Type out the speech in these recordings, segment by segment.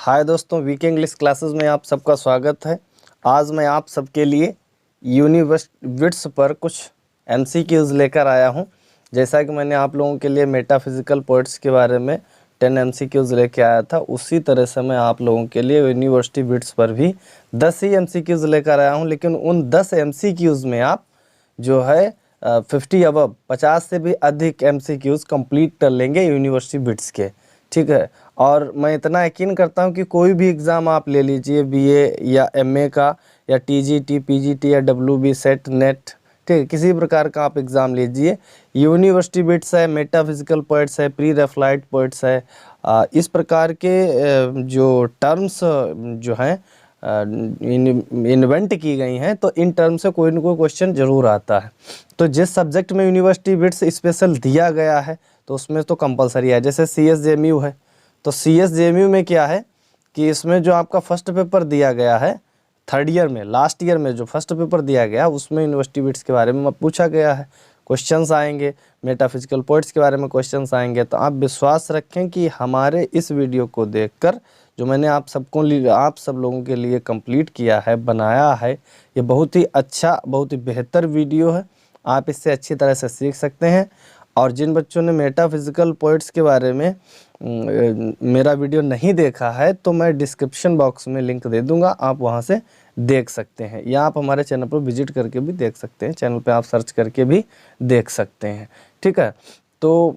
हाय दोस्तों, VK English classes में आप सबका स्वागत है। आज मैं आप सबके लिए यूनिवर्सिट्स पर कुछ एमसीक्यूज़ लेकर आया हूं। जैसा कि मैंने आप लोगों के लिए मेटाफिजिकल पोइट्स के बारे में 10 एमसीक्यूज़ लेके आया था, उसी तरह से मैं आप लोगों के लिए यूनिवर्सिटी बिट्स पर भी 10 ही एमसीक्यूज़ लेकर आया हूं। लेकिन उन 10 एमसीक्यूज़ में आप जो है 50 अबव 50 से भी अधिक एमसीक्यूज़ कंप्लीट कर लेंगे यूनिवर्सिटी बिट्स के। ठीक है, और मैं इतना यकीन करता हूं कि कोई भी एग्ज़ाम आप ले लीजिए, बीए या एमए का या टीजीटी, पीजीटी या डब्ल्यूबी, सेट, नेट, ठीक है, किसी प्रकार का आप एग्ज़ाम लीजिए, यूनिवर्सिटी बिट्स है, मेटाफिजिकल पोइट्स है, प्री रेफलाइट पोइट्स है, इस प्रकार के जो टर्म्स जो हैं इन्वेंट की गई हैं, तो इन टर्म से कोई ना कोई क्वेश्चन ज़रूर आता है। तो जिस सब्जेक्ट में यूनिवर्सिटी बिट्स स्पेशल दिया गया है तो उसमें तो कंपलसरी है। जैसे CSJMU है, तो CSJMU में क्या है कि इसमें जो आपका फर्स्ट पेपर दिया गया है थर्ड ईयर में, लास्ट ईयर में जो फर्स्ट पेपर दिया गया उसमें यूनिवर्सिटी बिट्स के बारे में पूछा गया है, क्वेश्चंस आएंगे, मेटाफिजिकल पोइट्स के बारे में क्वेश्चंस आएंगे। तो आप विश्वास रखें कि हमारे इस वीडियो को देखकर जो मैंने आप सब लोगों के लिए कंप्लीट किया है, बनाया है, ये बहुत ही अच्छा, बहुत ही बेहतर वीडियो है। आप इससे अच्छी तरह से सीख सकते हैं। और जिन बच्चों ने मेटाफिजिकल पोइट्स के बारे में मेरा वीडियो नहीं देखा है तो मैं डिस्क्रिप्शन बॉक्स में लिंक दे दूंगा, आप वहां से देख सकते हैं, या आप हमारे चैनल पर विजिट करके भी देख सकते हैं, चैनल पे आप सर्च करके भी देख सकते हैं। ठीक है, तो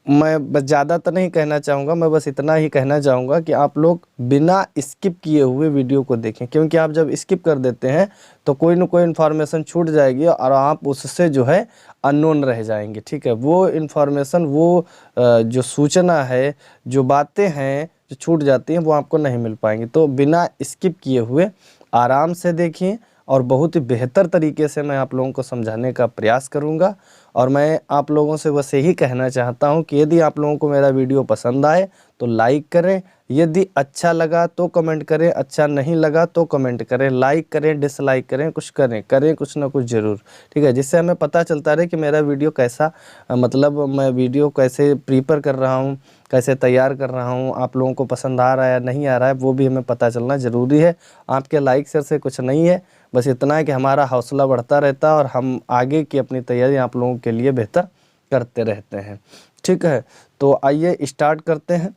मैं बस ज़्यादा तो नहीं कहना चाहूँगा, मैं बस इतना ही कहना चाहूँगा कि आप लोग बिना स्किप किए हुए वीडियो को देखें, क्योंकि आप जब स्किप कर देते हैं तो कोई ना कोई इन्फॉर्मेशन छूट जाएगी और आप उससे जो है अननोन रह जाएंगे। ठीक है, वो इन्फॉर्मेशन, वो जो सूचना है, जो बातें हैं जो छूट जाती हैं, वो आपको नहीं मिल पाएंगी। तो बिना स्किप किए हुए आराम से देखिए और बहुत ही बेहतर तरीके से मैं आप लोगों को समझाने का प्रयास करूंगा। और मैं आप लोगों से बस यही कहना चाहता हूं कि यदि आप लोगों को मेरा वीडियो पसंद आए तो लाइक करें, यदि अच्छा लगा तो कमेंट करें, अच्छा नहीं लगा तो कमेंट करें, लाइक करें, डिसलाइक करें, कुछ करें कुछ ना कुछ ज़रूर। ठीक है, जिससे हमें पता चलता रहे कि मेरा वीडियो कैसा, मतलब मैं वीडियो कैसे प्रिपेयर कर रहा हूँ, कैसे तैयार कर रहा हूँ, आप लोगों को पसंद आ रहा है या नहीं आ रहा है, वो भी हमें पता चलना ज़रूरी है। आपके लाइक शेयर से कुछ नहीं है, बस इतना है कि हमारा हौसला बढ़ता रहता है और हम आगे की अपनी तैयारी आप लोगों के लिए बेहतर करते रहते हैं। ठीक है, तो आइए स्टार्ट करते हैं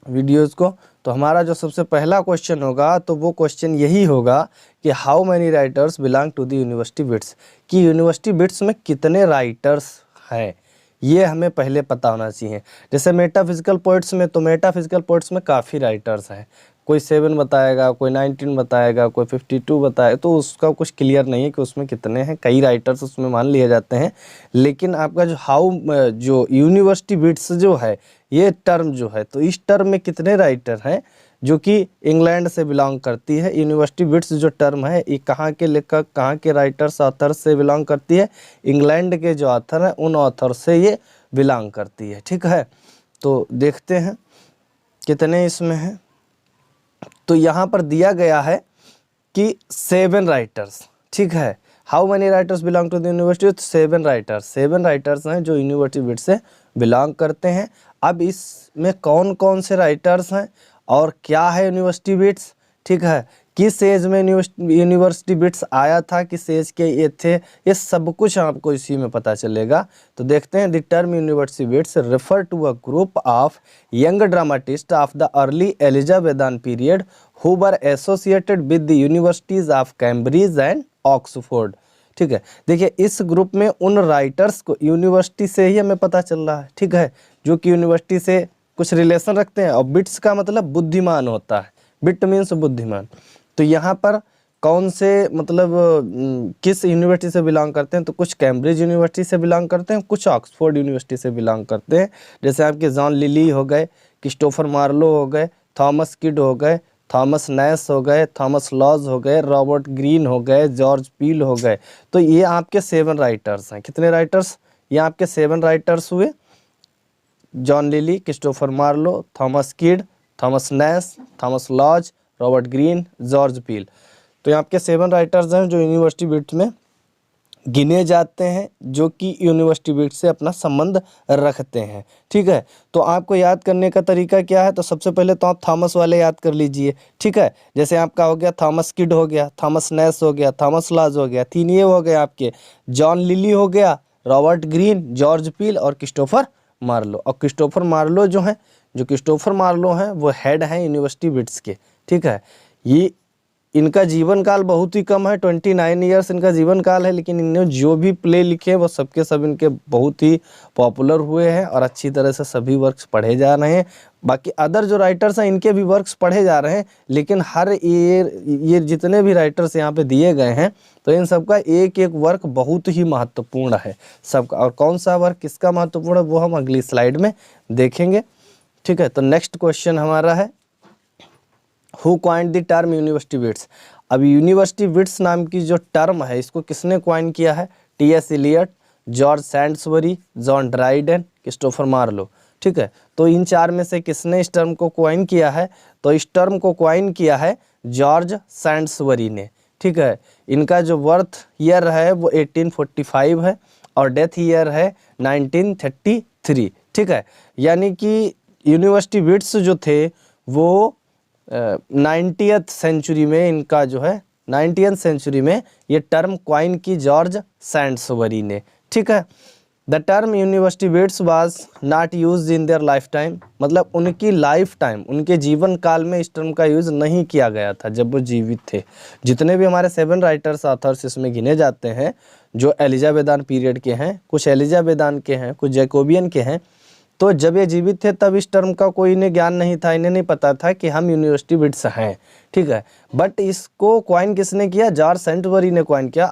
वीडियोज़ को। तो हमारा जो सबसे पहला क्वेश्चन होगा तो वो क्वेश्चन यही होगा कि how many writers belong to the university wits, कि यूनिवर्सिटी बिट्स में कितने राइटर्स हैं, ये हमें पहले पता होना चाहिए। जैसे मेटाफिजिकल पोइट्स में, तो मेटाफिजिकल पोइट्स में काफ़ी राइटर्स हैं, कोई 7 बताएगा, कोई 19 बताएगा, कोई 52 बताएगा, तो उसका कुछ क्लियर नहीं है कि उसमें कितने हैं, कई राइटर्स उसमें मान लिए जाते हैं। लेकिन आपका जो यूनिवर्सिटी बिट्स जो है, ये टर्म जो है, तो इस टर्म में कितने राइटर हैं जो कि इंग्लैंड से बिलोंग करती है। यूनिवर्सिटी बिट्स जो टर्म है ये कहाँ के लेखक, कहाँ के राइटर्स, ऑथर से बिलोंग करती है, इंग्लैंड के जो ऑथर हैं उन ऑथर से ये बिलोंग करती है। ठीक है, तो देखते हैं कितने इसमें हैं। तो यहाँ पर दिया गया है कि 7 राइटर्स। ठीक है, how many writers belong to the university, 7 writers, 7 writers हैं जो यूनिवर्सिटी बिट्स से बिलोंग करते हैं। अब इसमें कौन कौन से राइटर्स हैं और क्या है यूनिवर्सिटी बिट्स, ठीक है, किस एज में यूनिवर्सिटी बिट्स आया था, किस एज के ये थे, ये सब कुछ आपको इसी में पता चलेगा। तो देखते हैं, the term university wits refer to a group of young dramatist of the early Elizabethan period who were associated with the universities of Cambridge and Oxford. ठीक है, देखिए इस ग्रुप में उन राइटर्स को यूनिवर्सिटी से ही हमें पता चल रहा है, ठीक है, जो कि यूनिवर्सिटी से कुछ रिलेशन रखते हैं। और बिट्स का मतलब बुद्धिमान होता है, बिट मीन्स बुद्धिमान। तो यहाँ पर कौन से, मतलब किस यूनिवर्सिटी से बिलोंग करते हैं, तो कुछ कैम्ब्रिज यूनिवर्सिटी से बिलोंग करते हैं, कुछ ऑक्सफोर्ड यूनिवर्सिटी से बिलोंग करते हैं। जैसे आपके जॉन लिली हो गए, क्रिस्टोफर मार्लो हो गए, थॉमस किड हो गए, थॉमस नैश हो गए, थॉमस लॉज हो गए, रॉबर्ट ग्रीन हो गए, जॉर्ज पील हो गए। तो ये आपके 7 राइटर्स हैं। कितने राइटर्स, ये आपके 7 राइटर्स हुए, John Lyly, Christopher Marlowe, Thomas Kyd, Thomas Nashe, Thomas Lodge, Robert Greene, George Peele. तो ये आपके 7 राइटर्स हैं जो यूनिवर्सिटी बिट्स में गिने जाते हैं जो कि यूनिवर्सिटी बिट्स से अपना संबंध रखते हैं। ठीक है, तो आपको याद करने का तरीका क्या है, तो सबसे पहले तो आप थॉमस वाले याद कर लीजिए। ठीक है, जैसे आपका हो गया थॉमस किड हो गया, थॉमस नैश हो गया, थॉमस लाज हो गया, तीन ये हो गए आपके, जॉन लिली हो गया, रॉबर्ट ग्रीन, जॉर्ज पील और क्रिस्टोफर मार्लो। और क्रिस्टोफर मार्लो जो क्रिस्टोफर मार्लो हैं वो हेड हैं यूनिवर्सिटी बिट्स के। ठीक है, ये इनका जीवन काल बहुत ही कम है, 29 ईयर्स इनका जीवन काल है, लेकिन इन्होंने जो भी प्ले लिखे वो सबके सब इनके बहुत ही पॉपुलर हुए हैं और अच्छी तरह से सभी वर्क्स पढ़े जा रहे हैं। बाकी अदर जो राइटर्स हैं इनके भी वर्क्स पढ़े जा रहे हैं, लेकिन हर ये जितने भी राइटर्स यहाँ पे दिए गए हैं तो इन सबका एक एक वर्क बहुत ही महत्वपूर्ण है सबका। और कौन सा वर्क किसका महत्वपूर्ण है वो हम अगली स्लाइड में देखेंगे। ठीक है, तो नेक्स्ट क्वेश्चन हमारा है, who coined the term university wits. अब यूनिवर्सिटी बिट्स नाम की जो टर्म है इसको किसने क्वाइन किया है, T S. Eliot, George Saintsbury, John Dryden, Christopher Marlowe. ठीक है, तो इन चार में से किसने इस टर्म को क्वाइन किया है, तो इस टर्म को क्वाइन किया है जॉर्ज सैंड्सबरी ने। ठीक है, इनका जो बर्थ ईयर है वो 1845 है और डेथ ईयर है 1933। ठीक है, यानी कि यूनिवर्सिटी बिट्स जो थे वो 90th सेंचुरी में इनका जो है 90th सेंचुरी में ये टर्म क्वाइन की जॉर्ज सैंड्सबरी ने। ठीक है, the term university bits was not used in their life time, मतलब उनकी लाइफ टाइम उनके जीवन काल में इस टर्म का यूज़ नहीं किया गया था जब वो जीवित थे। जितने भी हमारे 7 राइटर्स ऑथर्स इसमें गिने जाते हैं जो एलिजाबेथान पीरियड के हैं, कुछ एलिजाबेथान के हैं, कुछ जैकोबियन के हैं, तो जब ये जीवित थे तब इस टर्म का कोई इन्हें ज्ञान नहीं था, इन्हें नहीं पता था कि हम यूनिवर्सिटी बिट्स हैं। ठीक है, बट इसको क्वाइन किसने किया, जॉर्ज सैंड्सबरी ने क्वाइन किया।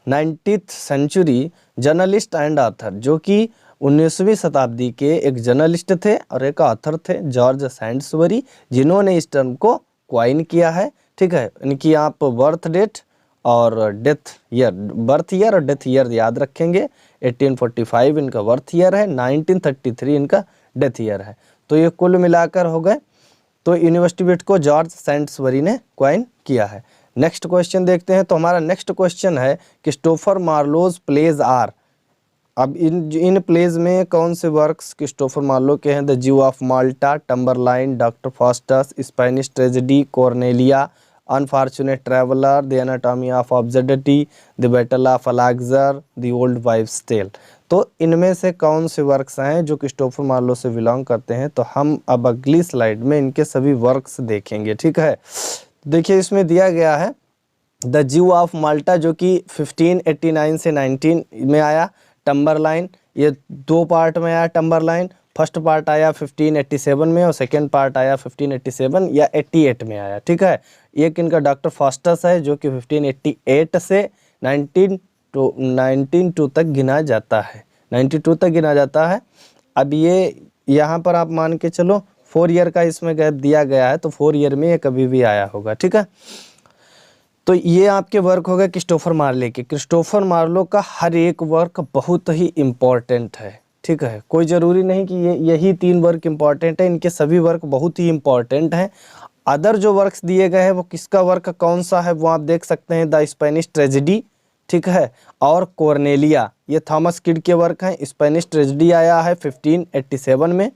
90th century journalist and author, जो कि 19वीं शताब्दी के एक जर्नलिस्ट थे और एक ऑथर थे जॉर्ज सैंड्सबरी, जिन्होंने इस टर्म को क्वाइन किया है। ठीक है, इनकी आप बर्थ डेट और डेथ ईयर, बर्थ ईयर और डेथ ईयर याद रखेंगे। 1845 इनका बर्थ ईयर है, 1933 इनका डेथ ईयर है। तो ये कुल मिलाकर हो गए, तो यूनिवर्सिटी बिट को जॉर्ज सैंड्सबरी ने क्वाइन किया है। नेक्स्ट क्वेश्चन देखते हैं, तो हमारा नेक्स्ट क्वेश्चन है क्रिस्टोफर मार्लोज प्लेज आर। अब इन प्लेज में कौन से वर्क्स क्रिस्टोफर मार्लो के हैं, the Jew of Malta, Tamburlaine, doctor Faustus, Spanish tragedy, Cornelia, unfortunate traveller, the anatomy of objectivity, the battle of Alexander, the old wife's tale. तो इनमें से कौन से वर्क्स हैं जो क्रिस्टोफर मार्लो से बिलोंग करते हैं, तो हम अब अगली स्लाइड में इनके सभी वर्क्स देखेंगे। ठीक है, देखिए इसमें दिया गया है द ज्यू ऑफ माल्टा जो कि 1589 से 19 में आया, टम्बरलाइन ये 2 पार्ट में आया, टम्बरलाइन फर्स्ट पार्ट आया 1587 में और सेकेंड पार्ट आया 1587 या 88 में आया। ठीक है, एक इनका डॉक्टर फास्टस है जो कि 1588 से 1902 तक गिना जाता है, 92 तक गिना जाता है। अब ये यहाँ पर आप मान के चलो 4 ईयर का इसमें गैप दिया गया है, तो 4 ईयर में ये कभी भी आया होगा। ठीक है, तो ये आपके वर्क हो गए क्रिस्टोफर मार्लो के। क्रिस्टोफर मार्लो का हर एक वर्क बहुत ही इम्पॉर्टेंट है। ठीक है, कोई ज़रूरी नहीं कि यही 3 वर्क इम्पॉर्टेंट है, इनके सभी वर्क बहुत ही इम्पॉर्टेंट हैं। अदर जो वर्क्स दिए गए हैं वो किसका वर्क कौन सा है वो आप देख सकते हैं, द स्पेनिश ट्रेजेडी, ठीक है, और कॉर्नेलिया, ये थॉमस किड के वर्क हैं। स्पेनिश ट्रेजेडी आया है 1587 में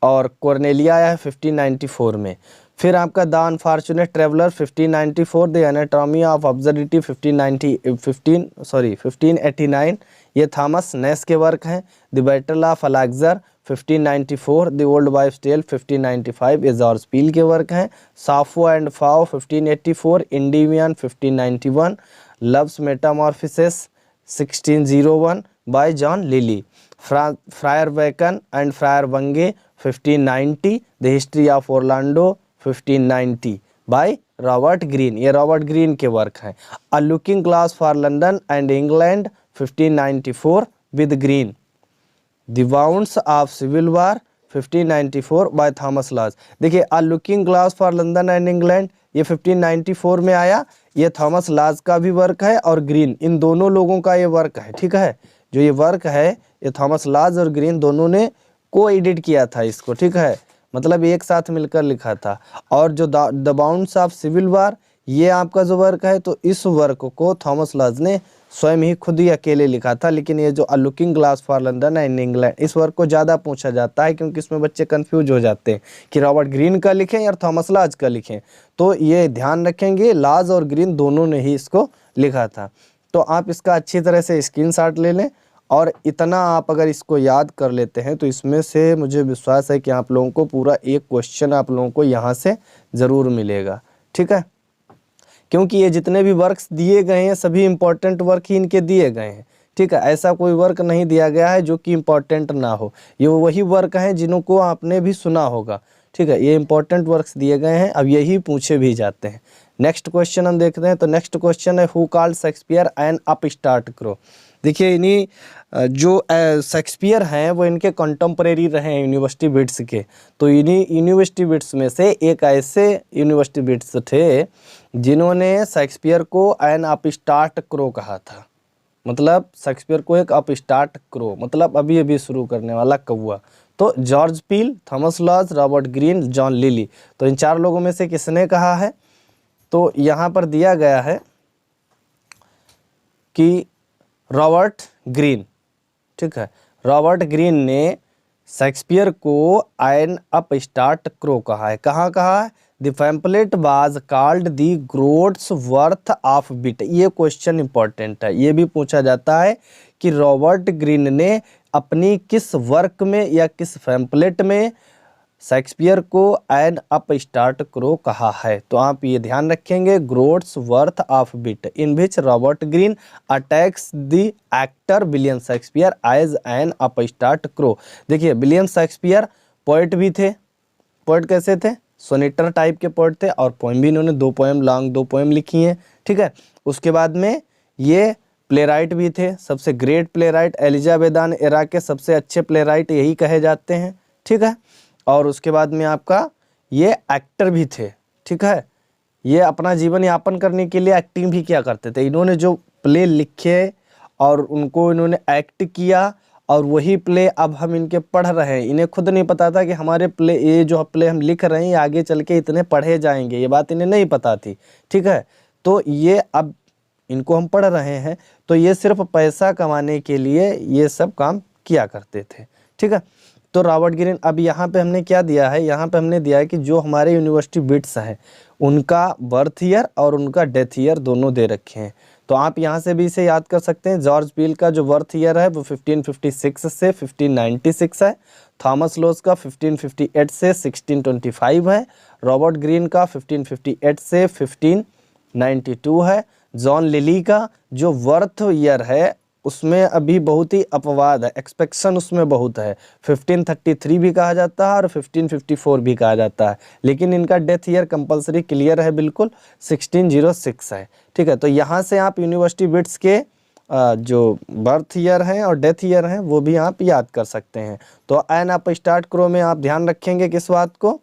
और कॉर्नेलिया आया है 1594 में। फिर आपका the unfortunate traveller 1594, the anatomy of absurdity 1589, ये थॉमस नैश के वर्क हैं। The battle of Alexander 1594, the old wife's tale 1595, ये जॉर्ज पील के वर्क हैं। Sappho and Phao 1584, Endymion 1591, love's metamorphosis 1601 by John Lyly, Friar Bacon and Friar Bungay 1590, the history of Orlando 1590 by Robert Greene, ये Robert Greene के work हैं। A looking glass for London and England 1594 with Greene, the wounds of civil war 1594 by Thomas Lodge. देखिए a looking glass for London and England ये 1594 में आया, ये Thomas Lodge का भी वर्क है और ग्रीन, इन दोनों लोगों का ये वर्क है। ठीक है, जो ये वर्क है ये थॉमस लॉज और ग्रीन दोनों ने को एडिट किया था इसको। ठीक है, मतलब एक साथ मिलकर लिखा था। और जो the wounds of civil war ये आपका जो वर्क है, तो इस वर्क को थॉमस लॉज ने स्वयं ही खुद ही अकेले लिखा था। लेकिन ये जो अ looking glass for London and England, इस वर्क को ज़्यादा पूछा जाता है, क्योंकि इसमें बच्चे कंफ्यूज हो जाते हैं कि रॉबर्ट ग्रीन का लिखें या थॉमस लॉज का लिखें। तो ये ध्यान रखेंगे, लॉज और ग्रीन दोनों ने ही इसको लिखा था। तो आप इसका अच्छी तरह से स्क्रीनशॉट ले लें, और इतना आप अगर इसको याद कर लेते हैं तो इसमें से मुझे विश्वास है कि आप लोगों को पूरा एक क्वेश्चन आप लोगों को यहाँ से ज़रूर मिलेगा। ठीक है, क्योंकि ये जितने भी वर्क्स दिए गए हैं सभी इंपॉर्टेंट वर्क ही इनके दिए गए हैं। ठीक है, ऐसा कोई वर्क नहीं दिया गया है जो कि इम्पॉर्टेंट ना हो। ये वही वर्क हैं जिनको आपने भी सुना होगा। ठीक है, ये इंपॉर्टेंट वर्क्स दिए गए हैं, अब यही पूछे भी जाते हैं। नेक्स्ट क्वेश्चन हम देखते हैं। तो नेक्स्ट क्वेश्चन है, who called Shakespeare N upstart crow. देखिए, इन्हीं जो शेक्सपियर हैं वो इनके कंटेम्परेरी रहे हैं यूनिवर्सिटी बिट्स के। तो इन्हीं यूनिवर्सिटी बिट्स में से एक ऐसे यूनिवर्सिटी बिट्स थे जिन्होंने शेक्सपियर को एन अपस्टार्ट क्रो कहा था। मतलब शेक्सपियर को एक अपस्टार्ट क्रो, मतलब अभी अभी शुरू करने वाला कौवा। तो George Peele, Thomas Lodge, Robert green, John lily, तो इन चार लोगों में से किसने कहा है? तो यहाँ पर दिया गया है कि रॉबर्ट ग्रीन। ठीक है, रॉबर्ट ग्रीन ने शेक्सपियर को एन अपस्टार्ट क्रो कहा है। कहाँ कहा है? The pamphlet was called the groats worth of wit. ये क्वेश्चन इंपॉर्टेंट है, ये भी पूछा जाता है कि रॉबर्ट ग्रीन ने अपनी किस वर्क में या किस पैम्पलेट में शेक्सपियर को एन अपस्टार्ट क्रो कहा है। तो आप ये ध्यान रखेंगे, groats worth of wit, in which Robert Greene attacks the actor William Shakespeare as an upstart crow. देखिए, विलियम शेक्सपियर पोएट भी थे। पोएट कैसे थे? सोनेटर टाइप के पोएट थे, और पोएम भी इन्होंने दो पोएम लिखी हैं। ठीक है, उसके बाद में ये प्लेराइट भी थे, सबसे ग्रेट प्लेराइट, एलिजाबेथान एरा के सबसे अच्छे प्लेराइट यही कहे जाते हैं। ठीक है, और उसके बाद में आपका ये एक्टर भी थे। ठीक है, ये अपना जीवन यापन करने के लिए एक्टिंग भी किया करते थे। इन्होंने जो प्ले लिखे और उनको इन्होंने एक्ट किया, और वही प्ले अब हम इनके पढ़ रहे हैं। इन्हें खुद नहीं पता था कि हमारे प्ले, ये जो प्ले हम लिख रहे हैं ये आगे चल के इतने पढ़े जाएंगे, ये बात इन्हें नहीं पता थी। ठीक है, तो ये अब इनको हम पढ़ रहे हैं, तो ये सिर्फ पैसा कमाने के लिए ये सब काम किया करते थे। ठीक है, तो रॉबर्ट ग्रीन, अब यहाँ पे हमने क्या दिया है? यहाँ पे हमने दिया है कि जो हमारे यूनिवर्सिटी बिट्स हैं उनका बर्थ ईयर और उनका डेथ ईयर दोनों दे रखे हैं। तो आप यहाँ से भी इसे याद कर सकते हैं। जॉर्ज पील का जो बर्थ ईयर है वो 1556 से 1596 है। थॉमस लॉज का 1558 से 1625 है। रॉबर्ट ग्रीन का 1558 से 1592 है। जॉन लिली का जो बर्थ ईयर है उसमें अभी बहुत ही अपवाद है, एक्सपेक्शन उसमें बहुत है। 1533 भी कहा जाता है और 1554 भी कहा जाता है, लेकिन इनका डेथ ईयर कंपलसरी क्लियर है, बिल्कुल 1606 है। ठीक है, तो यहाँ से आप यूनिवर्सिटी बिट्स के जो बर्थ ईयर हैं और डेथ ईयर हैं वो भी आप याद कर सकते हैं। तो एन अपस्टार्ट क्रो में आप ध्यान रखेंगे किस बात को?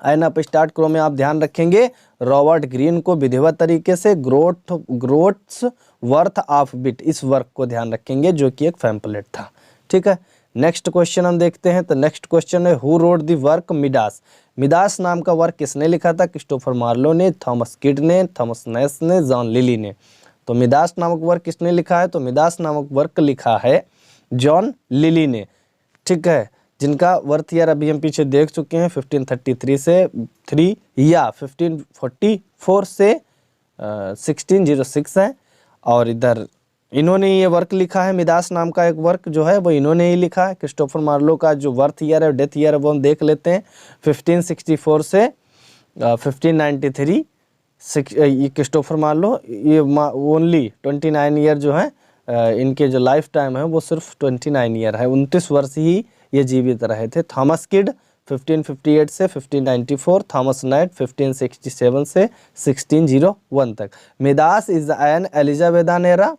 एन अपस्टार्ट क्रो में आप ध्यान रखेंगे रॉबर्ट ग्रीन को विधिवत तरीके से ग्रोट्स वर्थ ऑफ बिट, इस वर्क को ध्यान रखेंगे जो कि एक पैम्पलेट था। ठीक है, नेक्स्ट क्वेश्चन हम देखते हैं। तो नेक्स्ट क्वेश्चन है, who wrote the work Midas. Midas नाम का वर्क किसने लिखा था? क्रिस्टोफर मार्लो ने, थॉमस किड ने, थॉमस नैश ने, जॉन लिली ने। तो मिडास नामक वर्क किसने लिखा है? तो मिडास नामक वर्क लिखा है जॉन लिली ने। ठीक है, जिनका बर्थ ईयर अभी हम पीछे देख चुके हैं, 1533 से 3 या 1544 से 1606 है। और इधर इन्होंने ये वर्क लिखा है, मिडास नाम का एक वर्क जो है वो इन्होंने ही लिखा है। क्रिस्टोफर मार्लो का जो बर्थ ईयर है डेथ ईयर है वो हम देख लेते हैं, 1564 से 1593। ये क्रिस्टोफर मार्लो ये ओनली 29 ईयर जो है, इनके जो लाइफ टाइम है वो सिर्फ 29 ईयर है, 29 वर्ष ही ये जीवित रहे थे। थॉमस किड 1558 से 1594, थॉमस नाइट 1567 से 1601 तक। Midas is an Elizabethan era.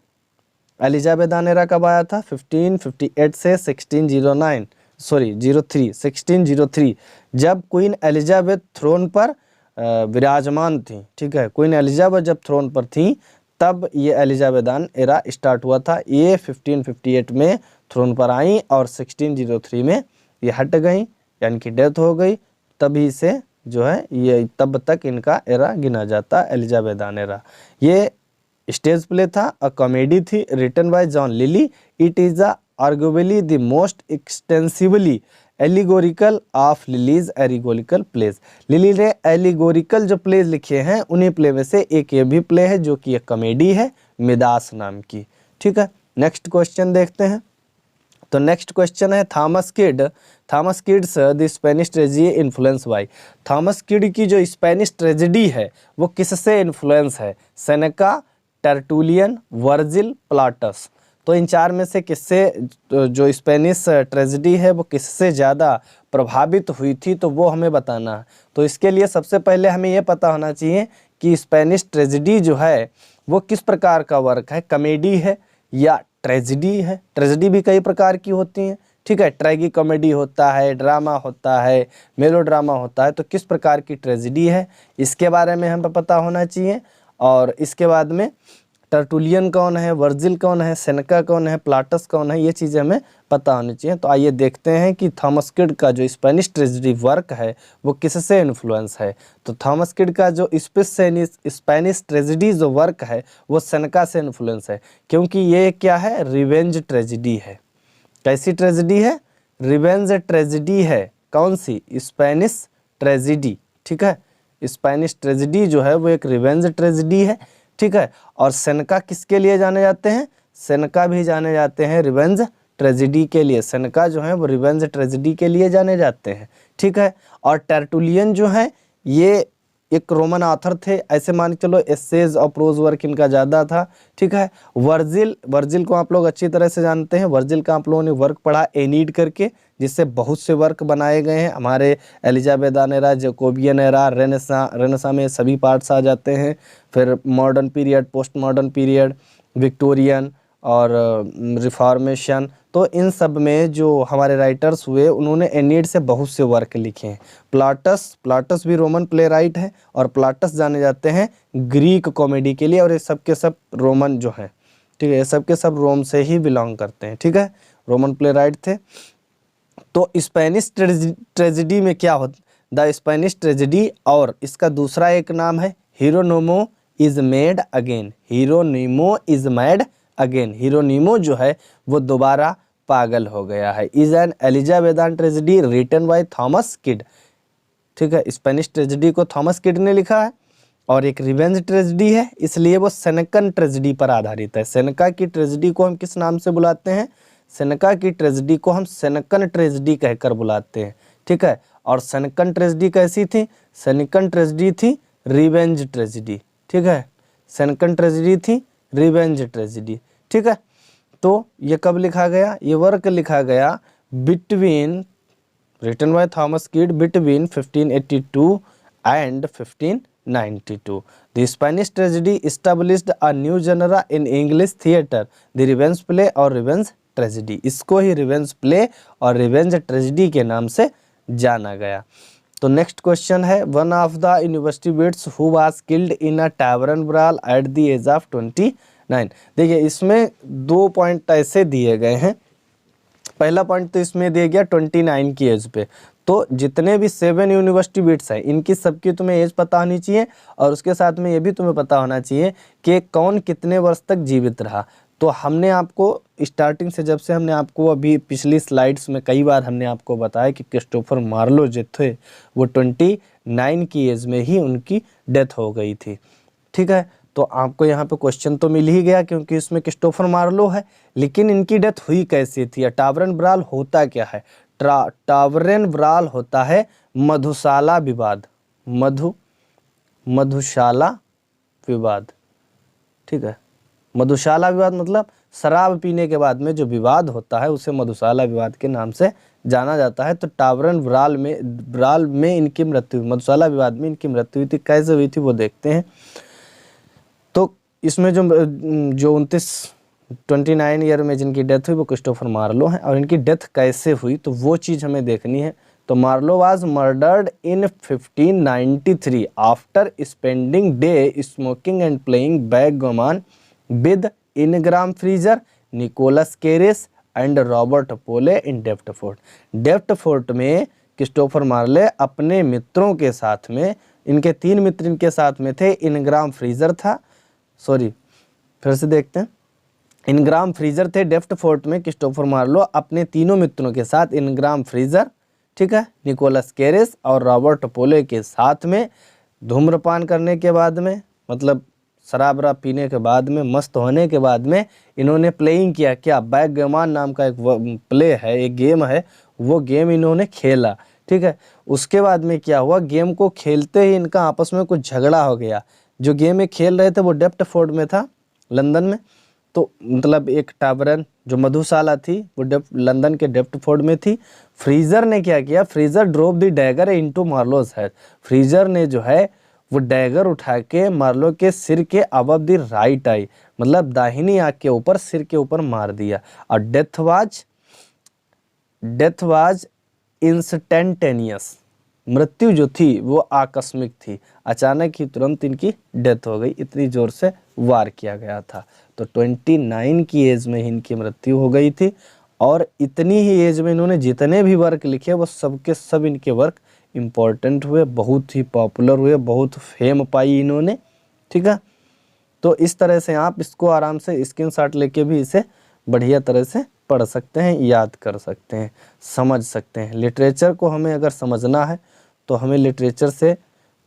Elizabethan era कब आया था? 1558 से 1603, जब क्वीन एलिजाबेथ थ्रोन पर विराजमान थी। ठीक है, क्वीन एलिजाबेथ जब थ्रोन पर थी तब ये एलिजाबेथान एरा स्टार्ट हुआ था। ये 1558 में थ्रोन पर आई और 1603 में ये हट गई, यानी कि डेथ हो गई, तभी से जो है ये तब तक इनका एरा गिना जाता है, एलिजाबेथान एरा। ये स्टेज प्ले था, अ कॉमेडी थी, written by John Lyly. It is arguably the most extensively allegorical of Lyly's allegorical plays. Lyly ने एलिगोरिकल जो प्लेज लिखे हैं उन्हीं प्ले में से एक ये भी प्ले है जो कि एक कॉमेडी है, मिदास नाम की। ठीक है, नेक्स्ट क्वेश्चन देखते हैं। तो नेक्स्ट क्वेश्चन है Thomas Kyd. Thomas Kyd's the Spanish tragedy influence by. Thomas Kyd की जो स्पेनिश ट्रेजेडी है वो किससे इन्फ्लुएंस है? Seneca, Tertullian, Virgil, Plautus. तो इन चार में से किससे जो स्पेनिश ट्रेजेडी है वो किससे ज़्यादा प्रभावित हुई थी, तो वो हमें बताना है। तो इसके लिए सबसे पहले हमें ये पता होना चाहिए कि स्पेनिश ट्रेजेडी जो है वो किस प्रकार का वर्क है, कॉमेडी है या ट्रेजेडी है। ट्रेजेडी भी कई प्रकार की होती हैं, ठीक है, ट्रैगी कॉमेडी होता है, ड्रामा होता है, मेलोड्रामा होता है। तो किस प्रकार की ट्रेजेडी है इसके बारे में हमें पता होना चाहिए। और इसके बाद में टर्टुलियन कौन है, वर्जिल कौन है, सेनेका कौन है, प्लाटस कौन है, ये चीज़ें हमें पता होनी चाहिए। तो आइए देखते हैं कि थॉमस किड का जो स्पेनिश ट्रेजेडी वर्क है वो किससे इन्फ्लुएंस है। तो थॉमस किड का जो स्पेनिश ट्रेजेडी जो वर्क है वो सेनेका से इन्फ्लुएंस है, क्योंकि ये क्या है, रिवेंज ट्रेजेडी है। कैसी ट्रेजेडी है? रिवेंज ट्रेजेडी है। कौन सी? Spanish tragedy. ठीक है, स्पेनिश ट्रेजेडी जो है वो एक रिवेंज ट्रेजेडी है। ठीक है, और सेनेका किसके लिए जाने जाते हैं? सेनेका भी जाने जाते हैं रिवेंज ट्रेजेडी के लिए। सेनेका जो है वो रिवेंज ट्रेजेडी के लिए जाने जाते हैं। ठीक है, और टर्टुलियन जो है ये एक रोमन ऑथर थे, ऐसे मान के चलो एसेज और प्रोज वर्क इनका ज़्यादा था। ठीक है, वर्जिल को आप लोग अच्छी तरह से जानते हैं। वर्जिल का आप लोगों ने वर्क पढ़ा एनीड करके, जिससे बहुत से वर्क बनाए गए हैं। हमारे एलिजाबेथान एरा, जैकोबियन एरा, रेनेसां में सभी पार्ट्स आ जाते हैं। फिर modern period, post modern period, Victorian और रिफॉर्मेशन। तो इन सब में जो हमारे राइटर्स हुए उन्होंने एनीड से बहुत से वर्क लिखे हैं। प्लाटस भी रोमन प्ले राइट है, और प्लाटस जाने जाते हैं ग्रीक कॉमेडी के लिए, और ये सब के सब रोमन जो हैं, ठीक है, ये सब के सब रोम से ही बिलोंग करते हैं। ठीक है, रोमन प्ले राइट थे। तो स्पेनिश ट्रेजेडी में क्या होता, द स्पेनिश ट्रेजेडी, और इसका दूसरा एक नाम है Hieronimo is mad again. Hieronimo is mad again. Hieronimo जो है वो दोबारा पागल हो गया है। Is an Elizabethan tragedy written by Thomas Kyd. ठीक है, स्पेनिश ट्रेजेडी को थॉमस किड ने लिखा है, और एक रिवेंज ट्रेजेडी है, इसलिए वो सेनेकन ट्रेजेडी पर आधारित है। सेनेका की ट्रेजेडी को हम किस नाम से बुलाते हैं? सेनेका की ट्रेजेडी को हम सेनेकन ट्रेजेडी कहकर बुलाते हैं। ठीक है, और सेनेकन ट्रेजेडी कैसी थी? सेनेकन ट्रेजेडी थी रिवेंज ट्रेजेडी। ठीक है, सेनेकन ट्रेजेडी थी रिवेंज ट्रेजेडी। ठीक है, तो ये कब लिखा गया? ये वर्क लिखा गया between, written by Thomas Kyd, between 1582 and 1592. The Spanish tragedy established a new genre in English theatre, the revenge play और revenge tragedy। इसको ही revenge play और revenge tragedy के नाम से जाना गया। तो नेक्स्ट क्वेश्चन है, one of the university wits who was killed in a tavern brawl at the age of 29। देखिए इसमें 2 पॉइंट ऐसे दिए गए हैं। पहला पॉइंट तो इसमें दिया गया 29 की एज पे। तो जितने भी 7 यूनिवर्सिटी बिट्स हैं इनकी सबकी तुम्हें एज पता होनी चाहिए, और उसके साथ में ये भी तुम्हें पता होना चाहिए कि कौन कितने वर्ष तक जीवित रहा। तो हमने आपको स्टार्टिंग से, जब से हमने आपको अभी पिछली स्लाइड्स में कई बार हमने आपको बताया कि क्रिस्टोफर मार्लो जो थे वो 29 की एज में ही उनकी डेथ हो गई थी। ठीक है, तो आपको यहाँ पे क्वेश्चन तो मिल ही गया क्योंकि इसमें क्रिस्टोफर मार्लो है, लेकिन इनकी डेथ हुई कैसे थी? टावरन ब्राल होता क्या है? टावरन ब्राल होता है मधुशाला विवाद। मधुशाला विवाद। ठीक है, मधुशाला विवाद मतलब शराब पीने के बाद में जो विवाद होता है उसे मधुशाला विवाद के नाम से जाना जाता है। तो टावरन ब्राल में इनकी मृत्यु, मधुशाला विवाद में इनकी मृत्यु हुई थी। कैसे हुई थी वो देखते हैं। तो इसमें जो 29 ईयर में जिनकी डेथ हुई वो क्रिस्टोफर मार्लो हैं, और इनकी डेथ कैसे हुई तो वो चीज़ हमें देखनी है। तो Marlowe was murdered in 1593 after spending day smoking and playing backgammon with Ingram Frizer, Nicholas Skeres and Robert Poley in Deptford. Deptford में क्रिस्टोफर मार्ले अपने मित्रों के साथ में, इनके 3 मित्र इनके साथ में थे। इनग्राम फ्रीजर था, सॉरी फिर से देखते हैं, इनग्राम फ्रीजर थे डेफ्ट फोर्ट में। क्रिस्टोफर मार्लो अपने तीनों मित्रों के साथ, इनग्राम फ्रीजर, ठीक है, निकोलस कैरेस और रॉबर्ट पोले के साथ में धूम्रपान करने के बाद में, मतलब शराब वराब पीने के बाद में, मस्त होने के बाद में इन्होंने प्लेइंग किया। क्या? बैकगैमन नाम का एक प्ले है, एक गेम है, वो गेम इन्होंने खेला, ठीक है। उसके बाद में क्या हुआ, गेम को खेलते ही इनका आपस में कुछ झगड़ा हो गया। जो गेम में खेल रहे थे वो डेप्ट फोर्ट में था, लंदन में, तो मतलब एक टावरन जो मधुशाला थी वो लंदन के डेप्टफोर्ड में थी। फ्रीजर ने क्या किया, freezer drop the dagger into Marlowe's head. Freezer ने जो है वो डैगर उठा के मार्लो के सिर के अबव द राइट आई, मतलब दाहिनी आंख के ऊपर, सिर के ऊपर मार दिया। और डेथ वाज इंस्टेंटेनियस, मृत्यु जो थी वो आकस्मिक थी, अचानक ही तुरंत इनकी डेथ हो गई, इतनी जोर से वार किया गया था। तो 29 की एज में इनकी मृत्यु हो गई थी। और इतनी ही एज में इन्होंने जितने भी वर्क लिखे वो सबके सब इनके वर्क इम्पोर्टेंट हुए, बहुत ही पॉपुलर हुए, बहुत फेम पाई इन्होंने, ठीक है। तो इस तरह से आप इसको आराम से स्क्रीनशॉट लेके भी इसे बढ़िया तरह से पढ़ सकते हैं, याद कर सकते हैं, समझ सकते हैं। लिटरेचर को हमें अगर समझना है तो हमें लिटरेचर से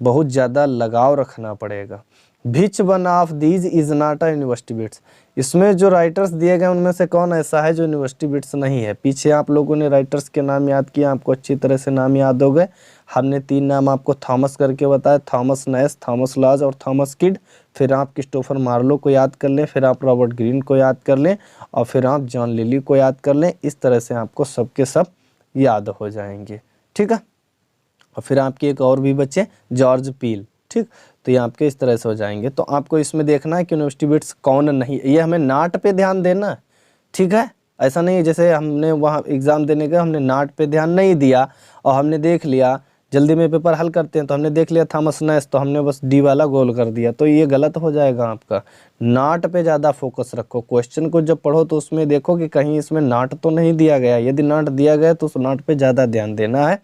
बहुत ज़्यादा लगाव रखना पड़ेगा। Which one of these is not a university bits, इसमें जो राइटर्स दिए गए उनमें से कौन ऐसा है जो यूनिवर्सिटी बिट्स नहीं है। पीछे आप लोगों ने राइटर्स के नाम याद किए, आपको अच्छी तरह से नाम याद हो गए। हमने 3 नाम आपको थॉमस करके बताया, थॉमस नैश, थॉमस लॉज और थॉमस किड। फिर आप क्रिस्टोफर मार्लो को याद कर लें, फिर आप रॉबर्ट ग्रीन को याद कर लें, और फिर आप जॉन लिली को याद कर लें। इस तरह से आपको सबके सब याद हो जाएंगे, ठीक है। और फिर आपके एक और भी बच्चे जॉर्ज पील, ठीक। तो ये आपके इस तरह से हो जाएंगे। तो आपको इसमें देखना है कि यूनिवर्सिटी बिट्स कौन नहीं, ये हमें नाट पे ध्यान देना, ठीक है। ऐसा नहीं जैसे हमने वहाँ एग्ज़ाम देने गए, हमने नाट पे ध्यान नहीं दिया और हमने देख लिया, जल्दी में पेपर हल करते हैं तो हमने देख लिया थॉमस नैश, तो हमने बस डी वाला गोल कर दिया, तो ये गलत हो जाएगा आपका। नाट पे ज़्यादा फोकस रखो, क्वेश्चन को जब पढ़ो तो उसमें देखो कि कहीं इसमें नाट तो नहीं दिया गया, यदि नाट दिया गया तो उस नाट पे ज़्यादा ध्यान देना है।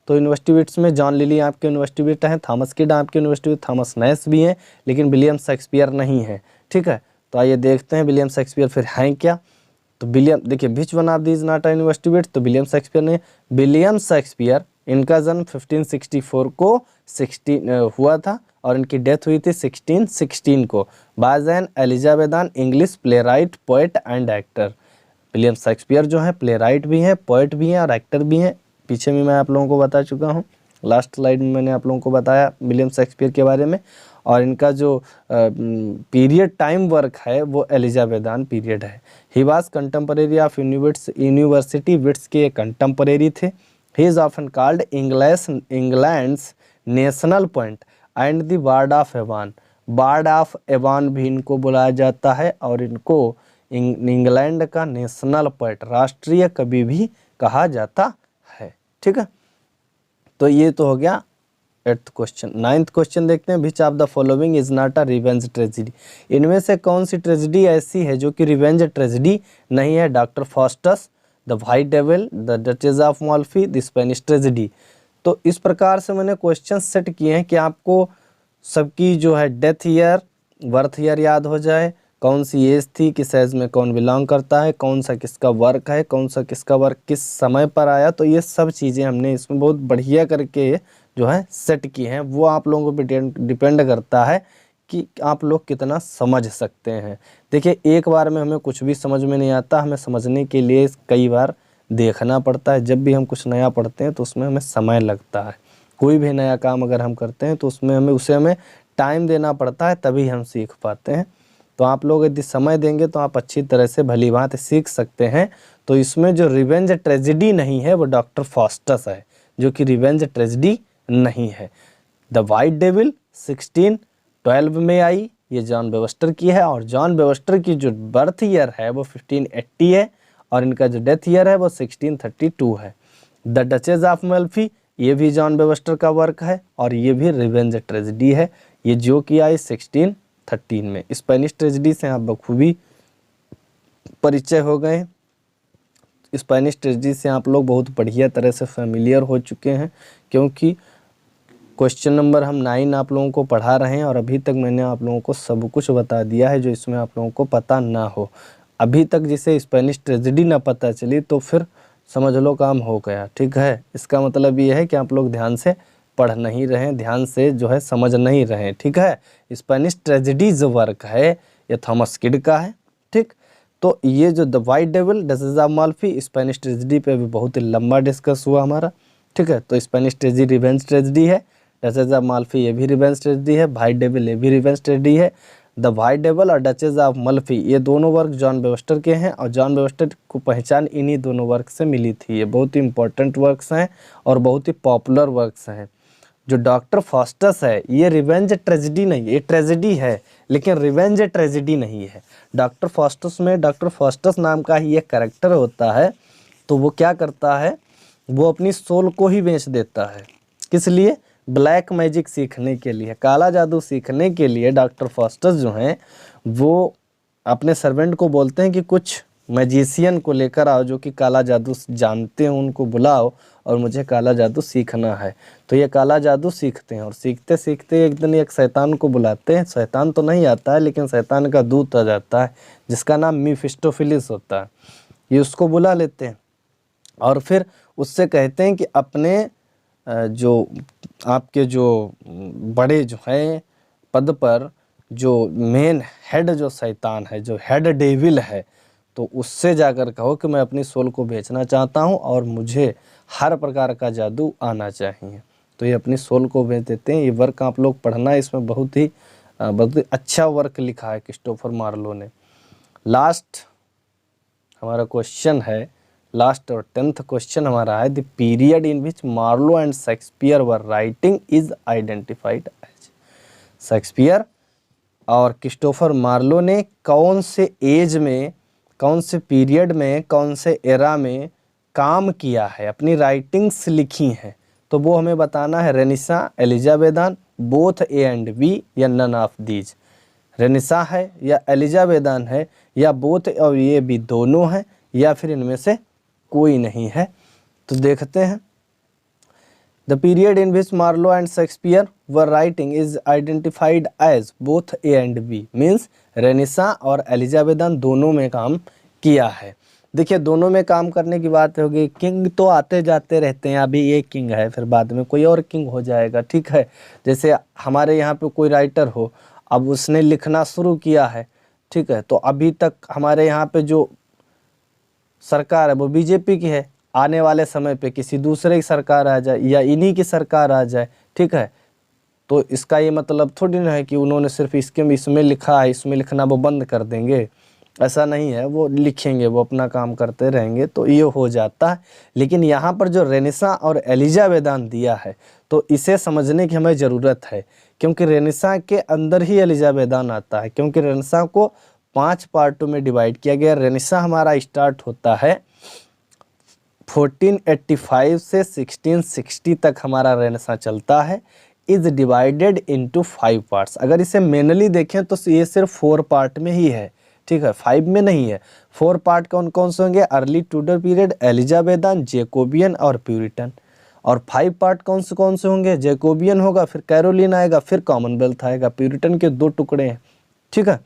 तो यूनिवर्सिटी बिट्स में जॉन लिली आपके यूनिवर्सिटी बिट हैं, थॉमस किड आपके यूनिवर्सिटी बिट, थॉमस नैश भी हैं, लेकिन विलियम शेक्सपियर नहीं है, ठीक है। तो आइए देखते हैं विलियम शेक्सपियर फिर हैं क्या। तो विलियम, देखिए which one of these not a university bit, तो विलियम शेक्सपियर ने, विलियम शेक्सपियर इनका जन्म 1564 को 16 हुआ था और इनकी डेथ हुई थी 1616 को। Was an Elizabethan English playwright, poet and actor. William Shakespeare जो है प्ले राइट भी हैं, पोएट भी हैं और एक्टर भी हैं। पीछे भी मैं आप लोगों को बता चुका हूँ, लास्ट स्लाइड में मैंने आप लोगों को बताया विलियम शेक्सपियर के बारे में। और इनका जो पीरियड टाइम वर्क है वो एलिजाबेथन पीरियड है। He was contemporary of university wits के कंटेम्परेरी थे। He is often called England's national poet and the bard of Avon. Bard of Avon भी इनको बुलाया जाता है और इनको इंग्लैंड का नेशनल पोएट, राष्ट्रीय कवि भी कहा जाता है, ठीक है। तो ये तो हो गया 8th क्वेश्चन। 9th क्वेश्चन देखते हैं, which of the following is not a revenge tragedy. इनमें से कौन सी ट्रेजिडी ऐसी है जो कि रिवेंज ट्रेजिडी नहीं है। Doctor Faustus, the white devil, the duchess of Malfi, the Spanish tragedy. तो इस प्रकार से मैंने क्वेश्चन सेट किए हैं कि आपको सबकी जो है डेथ ईयर, बर्थ ईयर याद हो जाए, कौन सी एज थी, किस एज में कौन बिलोंग करता है, कौन सा किसका वर्क है, कौन सा किसका वर्क किस समय पर आया। तो ये सब चीज़ें हमने इसमें बहुत बढ़िया करके जो है सेट की हैं। वो आप लोगों पे डिपेंड करता है कि आप लोग कितना समझ सकते हैं। देखिए एक बार में हमें कुछ भी समझ में नहीं आता, हमें समझने के लिए कई बार देखना पड़ता है। जब भी हम कुछ नया पढ़ते हैं तो उसमें हमें समय लगता है। कोई भी नया काम अगर हम करते हैं तो उसमें हमें टाइम देना पड़ता है, तभी हम सीख पाते हैं। तो आप लोग यदि समय देंगे तो आप अच्छी तरह से भली भांति सीख सकते हैं। तो इसमें जो रिवेंज ट्रेजिडी नहीं है वो डॉक्टर फास्टस है, जो कि रिवेंज ट्रेजिडी नहीं है। द वाइट डेविल 1612 में आई, ये जॉन बेवस्टर की है, और जॉन बेवस्टर की जो बर्थ ईयर है वो 1580 है और इनका जो डेथ ईयर है वो 1632 है। द डचेस ऑफ माल्फी, ये भी जॉन बेवस्टर का वर्क है और ये भी रिवेंज ट्रेजिडी है, ये जो कि आई 1613 में। स्पेनिश ट्रेजिडी से आप बखूबी परिचय हो गए। स्पेनिश ट्रेजेडी से आप लोग बहुत बढ़िया तरह से फेमिलियर हो चुके हैं, क्योंकि क्वेश्चन नंबर हम 9 आप लोगों को पढ़ा रहे हैं और अभी तक मैंने आप लोगों को सब कुछ बता दिया है जो इसमें आप लोगों को पता ना हो। अभी तक जिसे स्पेनिश ट्रेजेडी ना पता चली तो फिर समझ लो काम हो गया, ठीक है। इसका मतलब ये है कि आप लोग ध्यान से पढ़ नहीं रहे हैं, ध्यान से जो है समझ नहीं रहे हैं, ठीक है। स्पेनिश ट्रेजेडी जो वर्क है ये थॉमस किड का है, ठीक। तो ये जो the white devil, duchess of Malfi, Spanish tragedy पे भी बहुत ही लंबा डिस्कस हुआ हमारा, ठीक है। तो स्पेनिश ट्रेजेडी रिवेंज ट्रेजेडी है, डचेस ऑफ माल्फी ये भी रिवेंज ट्रेजेडी है, वाइट डेविल ये भी रिवेंज ट्रेजेडी है। द वाइट डेविल और डचेस ऑफ माल्फी ये दोनों वर्क जॉन बेवस्टर के हैं और जॉन बेवस्टर को पहचान इन्हीं दोनों वर्क से मिली थी। ये बहुत ही इंपॉर्टेंट वर्क्स हैं और बहुत ही पॉपुलर वर्क्स हैं। जो डॉक्टर फॉस्टस है ये रिवेंज ट्रेजेडी नहीं, ये ट्रेजेडी है लेकिन रिवेंज ट्रेजेडी नहीं है। डॉक्टर फॉस्टस में डॉक्टर फॉस्टस नाम का ही एक कैरेक्टर होता है, तो वो क्या करता है, वो अपनी सोल को ही बेच देता है। किस लिए? ब्लैक मैजिक सीखने के लिए, काला जादू सीखने के लिए डॉक्टर फॉस्टस जो हैं वो अपने सर्वेंट को बोलते हैं कि कुछ मैजिशियन को लेकर आओ जो कि काला जादू जानते हैं, उनको बुलाओ और मुझे काला जादू सीखना है। तो ये काला जादू सीखते हैं और सीखते सीखते एक दिन एक शैतान को बुलाते हैं। शैतान तो नहीं आता है लेकिन शैतान का दूत आ जाता है जिसका नाम मीफिस्टोफिलिस होता है। ये उसको बुला लेते हैं और फिर उससे कहते हैं कि अपने जो आपके जो बड़े जो हैं पद पर जो मेन हेड जो शैतान है, जो हेड डेविल है, तो उससे जाकर कहो कि मैं अपनी सोल को बेचना चाहता हूँ और मुझे हर प्रकार का जादू आना चाहिए। तो ये अपनी सोल को बेच देते हैं। ये वर्क आप लोग पढ़ना है, इसमें बहुत ही अच्छा वर्क लिखा है क्रिस्टोफर मार्लो ने। लास्ट हमारा क्वेश्चन है, लास्ट और 10th क्वेश्चन हमारा है, the period in which Marlowe and Shakespeare were writing is identified as. Shakespeare और क्रिस्टोफर मार्लो ने कौन से एज में, कौन से पीरियड में, कौन से एरा में काम किया है, अपनी राइटिंग्स लिखी हैं, तो वो हमें बताना है। Renaissance, Elizabethan, both A and B या नन ऑफ दीज। रेनेसां है या एलिजाबेथान है या बोथ और ये भी दोनों हैं या फिर इनमें से कोई नहीं है। तो देखते हैं। The period in which Marlowe and Shakespeare were writing is identified as both A and B, means Renaissance और एलिजाबेथान दोनों में काम किया है। देखिए दोनों में काम करने की बात होगी, किंग तो आते जाते रहते हैं, अभी एक किंग है फिर बाद में कोई और किंग हो जाएगा, ठीक है। जैसे हमारे यहाँ पे कोई राइटर हो, अब उसने लिखना शुरू किया है, ठीक है, तो अभी तक हमारे यहाँ पे जो सरकार है वो बीजेपी की है, आने वाले समय पे किसी दूसरे की सरकार आ जाए या इन्हीं की सरकार आ जाए, ठीक है, तो इसका ये मतलब थोड़ी ना है कि उन्होंने सिर्फ इसमें लिखा है, इसमें लिखना वो बंद कर देंगे, ऐसा नहीं है। वो लिखेंगे, वो अपना काम करते रहेंगे, तो ये हो जाता है। लेकिन यहाँ पर जो रेनेसां और एलिजाबेथान दिया है तो इसे समझने की हमें ज़रूरत है, क्योंकि रेनेसां के अंदर ही एलिजाबेथान आता है, क्योंकि रेनेसां को 5 पार्टों में डिवाइड किया गया। रेनेसां हमारा स्टार्ट होता है 1485 से 1660 तक हमारा रेनेसां चलता है। Is divided into 5 parts. अगर इसे मेनली देखें तो ये सिर्फ 4 पार्ट में ही है, ठीक है, 5 में नहीं है। 4 पार्ट कौन कौन से होंगे? अर्ली टूडर पीरियड, एलिजाबेथान, जैकोबियन और प्यूरिटन। और 5 पार्ट कौन से होंगे? जैकोबियन होगा, फिर कैरोलिन आएगा, फिर कॉमनवेल्थ आएगा। प्यूरिटन के 2 टुकड़े हैं, ठीक है,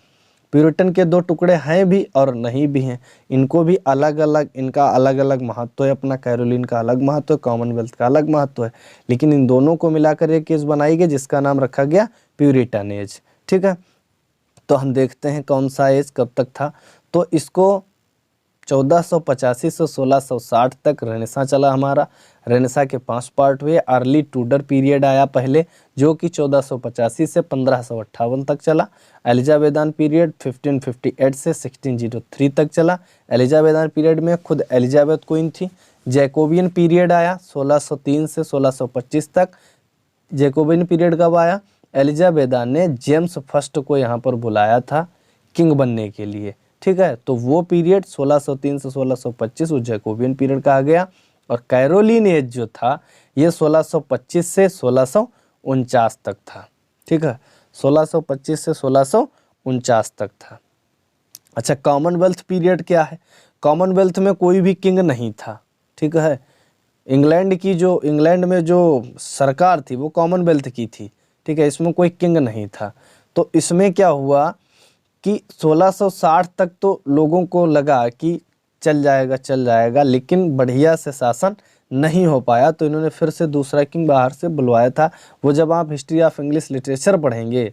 प्यूरिटन के 2 टुकड़े हैं भी और नहीं भी हैं, इनको भी अलग अलग, इनका अलग अलग महत्व है अपना। कैरोलिन का अलग महत्व है, कॉमनवेल्थ का अलग महत्व है, लेकिन इन दोनों को मिलाकर एक केस बनाई गई जिसका नाम रखा गया प्यूरिटन एज, ठीक है। तो हम देखते हैं कौन सा एज कब तक था। तो इसको 1485 से 1660 तक रेनेसां चला हमारा। रेनेसां के 5 पार्ट हुए। अर्ली टूडर पीरियड आया पहले, जो कि 1485 से 1558 तक चला। एलिजाबेथान पीरियड 1558 से 1603 तक चला। एलिजाबेथान पीरियड में खुद एलिजाबेथ क्वीन थी। जैकोबियन पीरियड आया 1603 से 1625 तक। जैकोबियन पीरियड कब आया? एलिजाबेथान ने जेम्स फर्स्ट को यहाँ पर बुलाया था किंग बनने के लिए, ठीक है। तो वो पीरियड 1603 से 1625 वो जैकोबियन पीरियड कहा गया। और कैरोलिन एज जो था ये 1625 से 1649 तक था, ठीक है, 1625 से 1649 तक था। अच्छा, कॉमनवेल्थ पीरियड क्या है? कॉमनवेल्थ में कोई भी किंग नहीं था, ठीक है। इंग्लैंड में जो सरकार थी वो कॉमनवेल्थ की थी, ठीक है, इसमें कोई किंग नहीं था। तो इसमें क्या हुआ कि 1660 तक तो लोगों को लगा कि चल जाएगा, लेकिन बढ़िया से शासन नहीं हो पाया। तो इन्होंने फिर से दूसरा किंग बाहर से बुलवाया था। वो जब आप हिस्ट्री ऑफ इंग्लिश लिटरेचर पढ़ेंगे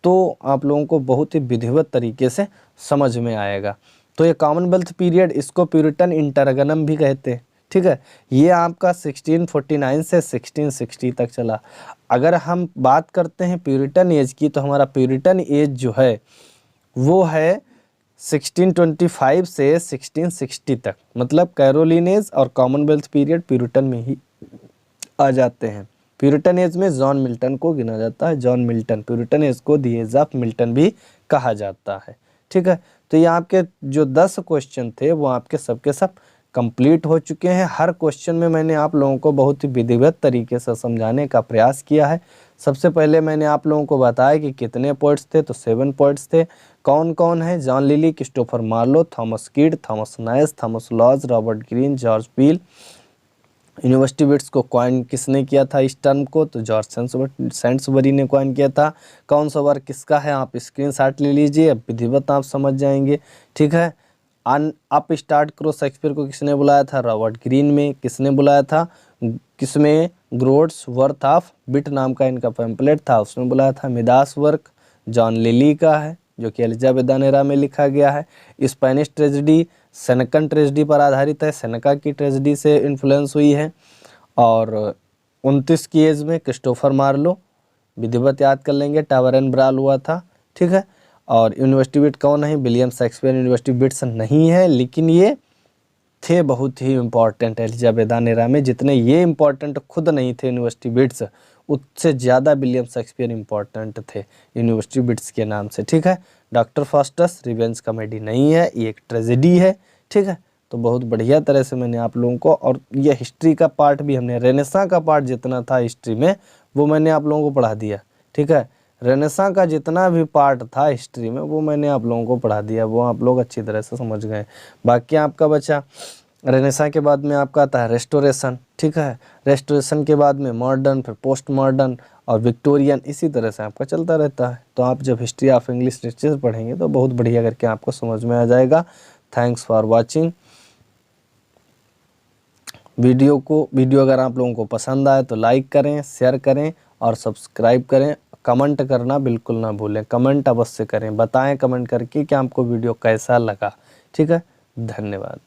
तो आप लोगों को बहुत ही विधिवत तरीके से समझ में आएगा। तो ये कॉमनवेल्थ पीरियड, इसको प्यूरिटन इंटरगनम भी कहते हैं, ठीक है। ये आपका 1649 से 1660 तक चला। अगर हम बात करते हैं प्यूरिटन एज की, तो हमारा प्यूरिटन एज जो है वो है 1625 से 1660 तक, मतलब कैरोलिन एज और कॉमनवेल्थ पीरियड प्यूरिटन में ही आ जाते हैं। प्यूरिटन एज में जॉन मिल्टन को गिना जाता है, जॉन मिल्टन, प्यूरिटन एज को द एज ऑफ मिल्टन भी कहा जाता है, ठीक है। तो ये आपके जो 10 क्वेश्चन थे वो आपके सबके सब कंप्लीट हो चुके हैं। हर क्वेश्चन में मैंने आप लोगों को बहुत ही विधिवत तरीके से समझाने का प्रयास किया है। सबसे पहले मैंने आप लोगों को बताया कि कितने पॉइंट्स थे, तो 7 पॉइंट्स थे। कौन कौन है? John Lyly, Christopher Marlowe, Thomas Kyd, Thomas Nashe, Thomas Lodge, Robert Greene, George Peele. University wits को कॉइन किसने किया था इस टर्म को? तो जॉर्ज सेंट्सबरी ने कॉइन किया था। कौन सा वर्क किसका है? आप स्क्रीनशॉट ले लीजिए, अब विधिवत आप समझ जाएंगे, ठीक है। अप स्टार्ट करो शेक्सपियर को किसने बुलाया था? रॉबर्ट ग्रीन में। किसने बुलाया था? किसमें? ग्रोड्स वर्थ ऑफ बिट नाम का इनका पैम्पलेट था, उसमें बुलाया था। मिडास वर्क जॉन लिली का है, जो कि एलिजाबेथ एरा में लिखा गया है। स्पेनिश ट्रेजेडी सेनेकन ट्रेजेडी पर आधारित है, सेनेका की ट्रेजेडी से इन्फ्लुएंस हुई है। और 29 की एज में क्रिस्टोफर मार्लो, विधिवत याद कर लेंगे, टावर एंड ब्राल हुआ था, ठीक है। और यूनिवर्सिटी बिट कौन है? विलियम शेक्सपियर यूनिवर्सिटी बिट्स नहीं है, लेकिन ये थे बहुत ही इम्पॉर्टेंट एलिजाबेथ एरा में। जितने ये इम्पॉर्टेंट खुद नहीं थे यूनिवर्सिटी बिट्स, उससे ज़्यादा विलियम शेक्सपियर इम्पॉर्टेंट थे यूनिवर्सिटी बिट्स के नाम से, ठीक है। डॉक्टर फास्टस रिवेंज कॉमेडी नहीं है, ये एक ट्रेजेडी है, ठीक है। तो बहुत बढ़िया तरह से मैंने आप लोगों को, और ये हिस्ट्री का पार्ट भी हमने, रेनेसां का पार्ट जितना था हिस्ट्री में वो मैंने आप लोगों को पढ़ा दिया, ठीक है। रेनेसां का जितना भी पार्ट था हिस्ट्री में वो मैंने आप लोगों को पढ़ा दिया, वो आप लोग अच्छी तरह से समझ गए। बाकी आपका बचा रेनेसां के बाद में आपका आता है रेस्टोरेशन, ठीक है। रेस्टोरेशन के बाद में मॉडर्न, फिर पोस्ट मॉडर्न और विक्टोरियन, इसी तरह से आपका चलता रहता है। तो आप जब हिस्ट्री ऑफ इंग्लिश लिटरेचर पढ़ेंगे तो बहुत बढ़िया करके आपको समझ में आ जाएगा। Thanks for watching. वीडियो अगर आप लोगों को पसंद आए तो लाइक करें, शेयर करें और सब्सक्राइब करें। कमेंट करना बिल्कुल ना भूलें, कमेंट अवश्य करें, बताएं कमेंट करके कि आपको वीडियो कैसा लगा, ठीक है। धन्यवाद।